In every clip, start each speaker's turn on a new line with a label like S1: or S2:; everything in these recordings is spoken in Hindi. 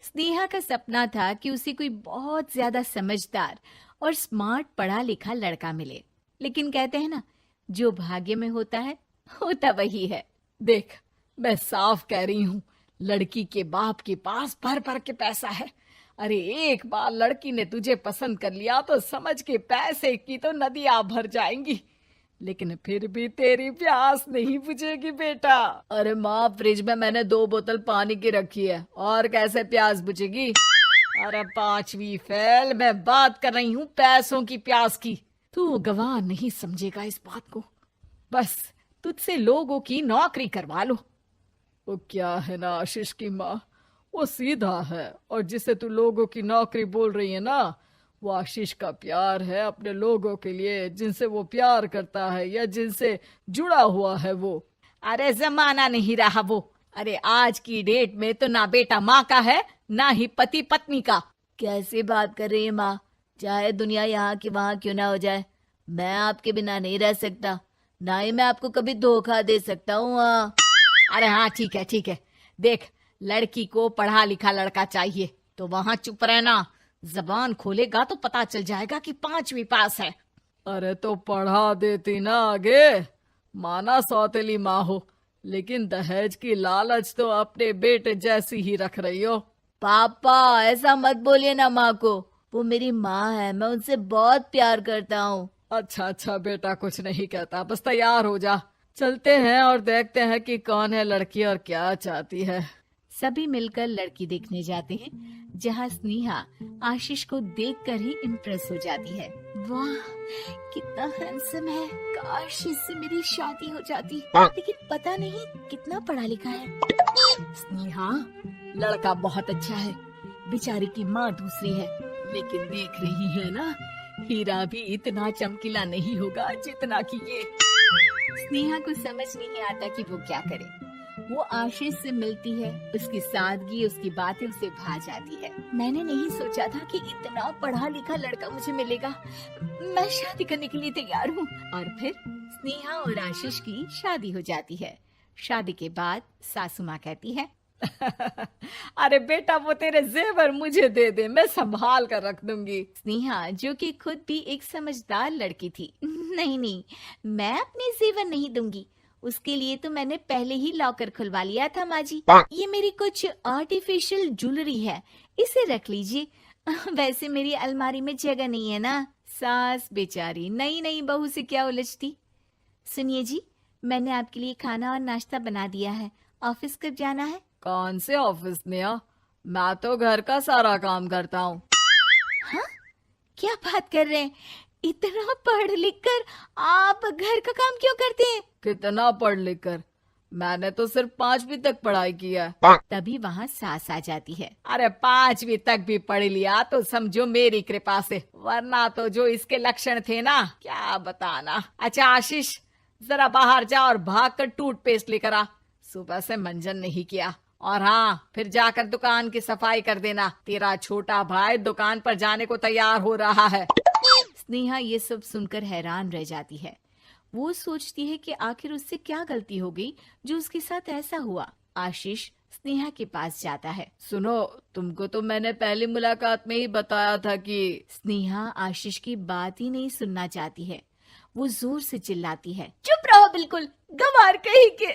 S1: स्नेहा का सपना था कि उसे कोई बहुत ज्यादा समझदार और स्मार्ट पढ़ा लिखा लड़का मिले। लेकिन कहते हैं ना, जो भाग्य में होता है होता वही है।
S2: देख, मैं साफ कह रही हूँ, लड़की के बाप के पास भर भर के पैसा है। अरे एक बार लड़की ने तुझे पसंद कर लिया तो समझ के पैसे की तो नदियां भर जाएंगी, लेकिन फिर भी तेरी प्यास नहीं बुझेगी बेटा। अरे माँ, फ्रिज में मैंने 2 बोतल पानी की रखी है, और कैसे प्यास बुझेगी? अरे 5वीं फेल, मैं बात कर रही हूँ पैसों की प्यास की। तू गवाह नहीं समझेगा इस बात को। बस तुझसे लोगों की नौकरी करवा लो। वो क्या है ना आशीष की माँ, वो सीधा है, और जिसे तू लोगों की नौकरी बोल रही है ना, वो आशीष का प्यार है अपने लोगों के लिए, जिनसे वो प्यार करता है या जिनसे जुड़ा हुआ है वो।
S1: अरे जमाना नहीं रहा वो। अरे आज की डेट में तो ना बेटा माँ का है, ना ही पति पत्नी का।
S3: कैसी बात कर रही है माँ? चाहे दुनिया यहाँ की वहाँ क्यों ना हो जाए, मैं आपके बिना नहीं रह सकता। ना ही मैं आपको कभी धोखा दे सकता हूँ।
S1: अरे हाँ, ठीक है ठीक है। देख, लड़की को पढ़ा लिखा लड़का चाहिए तो वहां चुप रहना। जबान खोलेगा तो पता चल जाएगा कि 5वीं पास है।
S2: अरे तो पढ़ा देती ना आगे। माना सौतेली माँ हो, लेकिन दहेज की लालच तो अपने बेटे जैसी ही रख रही हो।
S3: पापा ऐसा मत बोलिए ना माँ को, वो मेरी माँ है, मैं उनसे बहुत प्यार करता हूँ।
S2: अच्छा अच्छा बेटा, कुछ नहीं कहता, बस तैयार हो जा, चलते हैं और देखते हैं कि कौन है लड़की और क्या चाहती है।
S1: सभी मिलकर लड़की देखने जाते हैं, जहाँ स्नेहा आशीष को देखकर ही इम्प्रेस हो जाती है। वाह, कितना हैंडसम है। काश इससे मेरी शादी हो जाती, लेकिन पता नहीं कितना पढ़ा लिखा है।
S2: स्नेहा, लड़का बहुत अच्छा है, बेचारी की माँ दूसरी है, लेकिन देख रही है ना, हीरा भी इतना चमकीला नहीं होगा जितना कि ये।
S1: स्नेहा को समझ नहीं आता कि वो क्या करे। वो आशीष से मिलती है, उसकी सादगी, उसकी बातें उसे भा जाती है। मैंने नहीं सोचा था कि इतना पढ़ा लिखा लड़का मुझे मिलेगा। मैं शादी करने के लिए तैयार हूँ। और फिर स्नेहा और आशीष की शादी हो जाती है। शादी के बाद सासू माँ कहती है,
S2: अरे बेटा, वो तेरे जेवर मुझे दे दे, मैं संभाल कर रख दूंगी।
S1: स्नेहा, जो कि खुद भी एक समझदार लड़की थी, नहीं नहीं, मैं अपने जेवर नहीं दूंगी। उसके लिए तो मैंने पहले ही लॉकर खुलवा लिया था माँ जी। ये मेरी कुछ आर्टिफिशियल ज्वेलरी है, इसे रख लीजिए। वैसे मेरी अलमारी में जगह नहीं है ना। सास बेचारी नई नई बहू से क्या उलझती। सुनिए जी, मैंने आपके लिए खाना और नाश्ता बना दिया है। ऑफिस कब जाना है?
S2: कौन से ऑफिस में? मैं तो घर का सारा काम करता हूँ।
S1: हाँ, क्या बात कर रहे हैं? इतना पढ़ लिख कर आप घर का काम क्यों करते हैं?
S2: कितना पढ़ लिख कर? मैंने तो सिर्फ 5वीं तक पढ़ाई की है।
S1: तभी वहाँ सास आ जाती है।
S2: अरे 5वीं तक भी पढ़ लिया तो समझो मेरी कृपा से, वरना तो जो इसके लक्षण थे ना, क्या बताना। अच्छा आशीष, जरा बाहर जा और भाग कर टूथपेस्ट लेकर आ। सुबह से मंजन नहीं किया। और हाँ, फिर जाकर दुकान की सफाई कर देना। तेरा छोटा भाई दुकान पर जाने को तैयार हो रहा है।
S1: स्नेहा ये सब सुनकर हैरान रह जाती है। वो सोचती है कि आखिर उससे क्या गलती हो गई जो उसके साथ ऐसा हुआ। आशीष स्नेहा के पास जाता है।
S2: सुनो, तुमको तो मैंने पहली मुलाकात में ही बताया था कि।
S1: स्नेहा आशीष की बात ही नहीं सुनना चाहती है। वो जोर से चिल्लाती है,
S3: चुप रहो बिल्कुल, गंवार कहीं के।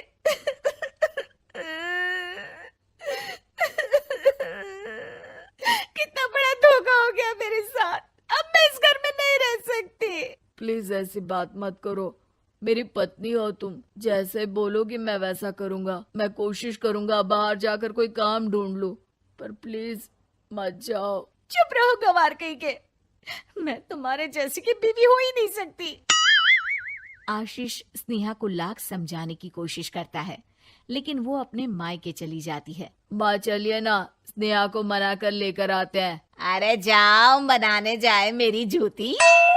S3: कितना बड़ा धोखा हो गया मेरे साथ, अब मैं इस घर में नहीं रह सकती।
S2: प्लीज ऐसी बात मत करो, मेरी पत्नी हो तुम, जैसे बोलोगी मैं वैसा करूंगा। मैं कोशिश करूंगा बाहर जाकर कोई काम ढूंढ लूं, पर प्लीज मत जाओ।
S3: चुप रहो गंवार कहीं के, मैं तुम्हारे जैसी की बीवी हो ही नहीं सकती।
S1: आशीष स्नेहा को लाख समझाने की कोशिश करता है, लेकिन वो अपने मायके चली जाती है।
S2: माँ चलिए ना, स्नेहा को मना कर लेकर आते हैं।
S1: अरे जाओ, बनाने जाए मेरी जूती।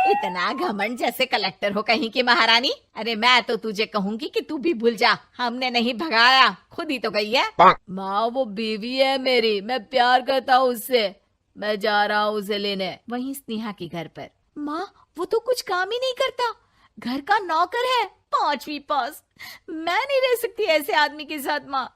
S1: इतना घमंड, जैसे कलेक्टर हो कहीं की महारानी। अरे मैं तो तुझे कहूंगी कि तू भी भूल जा, हमने नहीं भगाया, खुद ही तो गई है।
S2: माँ वो बीवी है मेरी, मैं प्यार करता हूँ उससे, मैं जा रहा हूँ उसे लेने।
S1: वहीं स्नेहा के घर पर, माँ वो तो कुछ काम ही नहीं करता, घर का नौकर है, 5वीं पास। मैं नहीं रह सकती ऐसे आदमी के साथ माँ।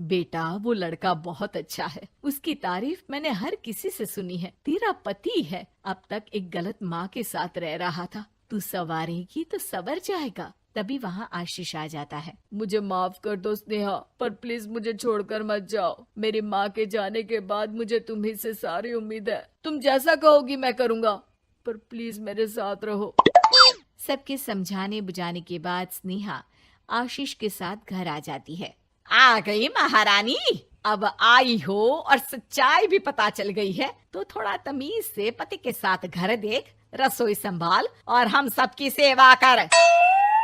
S2: बेटा वो लड़का बहुत अच्छा है, उसकी तारीफ मैंने हर किसी से सुनी है। तेरा पति है, अब तक एक गलत माँ के साथ रह रहा था, तू संवारेगी तो संवर जाएगा।
S1: तभी वहाँ आशीष आ जाता है।
S2: मुझे माफ कर दो स्नेहा, पर प्लीज मुझे छोड़कर मत जाओ। मेरी माँ के जाने के बाद मुझे तुम्ही से सारी उम्मीद है। तुम जैसा कहोगी मैं करूँगा, पर प्लीज मेरे साथ रहो।
S1: सबके समझाने बुझाने के बाद स्नेहा आशीष के साथ घर आ जाती है।
S2: आ गई महारानी, अब आई हो और सच्चाई भी पता चल गई है, तो थोड़ा तमीज से पति के साथ घर देख, रसोई संभाल और हम सबकी सेवा कर।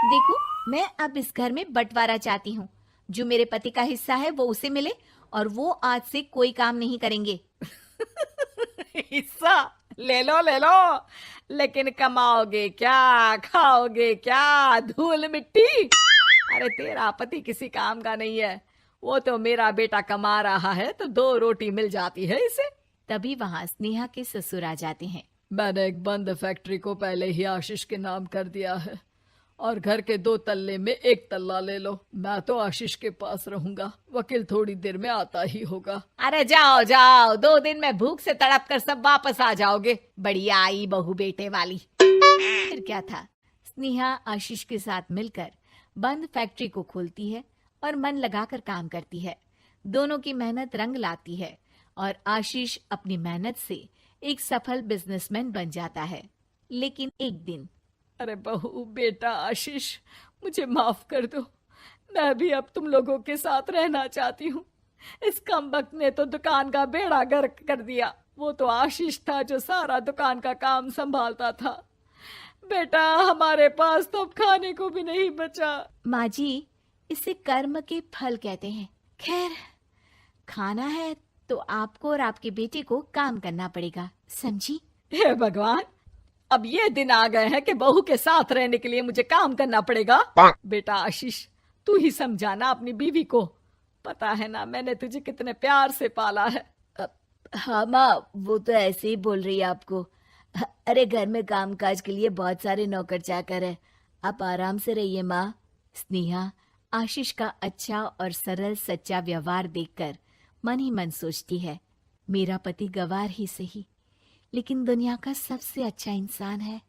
S1: देखो, मैं अब इस घर में बंटवारा चाहती हूँ। जो मेरे पति का हिस्सा है वो उसे मिले और वो आज से कोई काम नहीं करेंगे।
S2: हिस्सा ले लो, लेकिन कमाओगे क्या, खाओगे क्या, धूल मिट्टी। अरे तेरा पति किसी काम का नहीं है, वो तो मेरा बेटा कमा रहा है तो 2 रोटी मिल जाती है इसे।
S1: तभी वहाँ स्नेहा के ससुर आ जाते हैं।
S2: मैंने एक बंद फैक्ट्री को पहले ही आशीष के नाम कर दिया है और घर के 2 तल्ले में 1 तल्ला ले लो। मैं तो आशीष के पास रहूंगा, वकील थोड़ी देर में आता ही होगा।
S1: अरे जाओ जाओ, 2 दिन में भूख से तड़प कर सब वापस आ जाओगे। बढ़िया आई बहू बेटे वाली। फिर क्या था, स्नेहा आशीष के साथ मिलकर बंद फैक्ट्री को खोलती है और मन लगाकर काम करती है। दोनों की मेहनत रंग लाती है और आशीष अपनी मेहनत से एक सफल बिजनेसमैन बन जाता है। लेकिन एक दिन,
S2: अरे बहू बेटा आशीष, मुझे माफ कर दो, मैं भी अब तुम लोगों के साथ रहना चाहती हूँ। इस कमबख्त ने तो दुकान का बेड़ा गर्क कर दिया। वो तो आशीष था जो सारा दुकान का काम संभालता था। बेटा हमारे पास तो अब खाने को भी नहीं बचा।
S1: माँ जी, इसे कर्म के फल कहते हैं। खैर, खाना है तो आपको और आपके बेटे को काम करना पड़ेगा, समझी?
S2: हे भगवान, अब ये दिन आ गए हैं कि बहू के साथ रहने के लिए मुझे काम करना पड़ेगा। बेटा आशीष, तू ही समझाना अपनी बीवी को। पता है ना मैंने तुझे कितने प्यार से पाला है।
S3: हाँ माँ, वो तो ऐसे ही बोल रही है आपको। अरे घर में कामकाज के लिए बहुत सारे नौकर चाकर है, आप आराम से रहिए माँ।
S1: स्नेहा आशीष का अच्छा और सरल सच्चा व्यवहार देखकर मन ही मन सोचती है, मेरा पति गवार ही सही, लेकिन दुनिया का सबसे अच्छा इंसान है।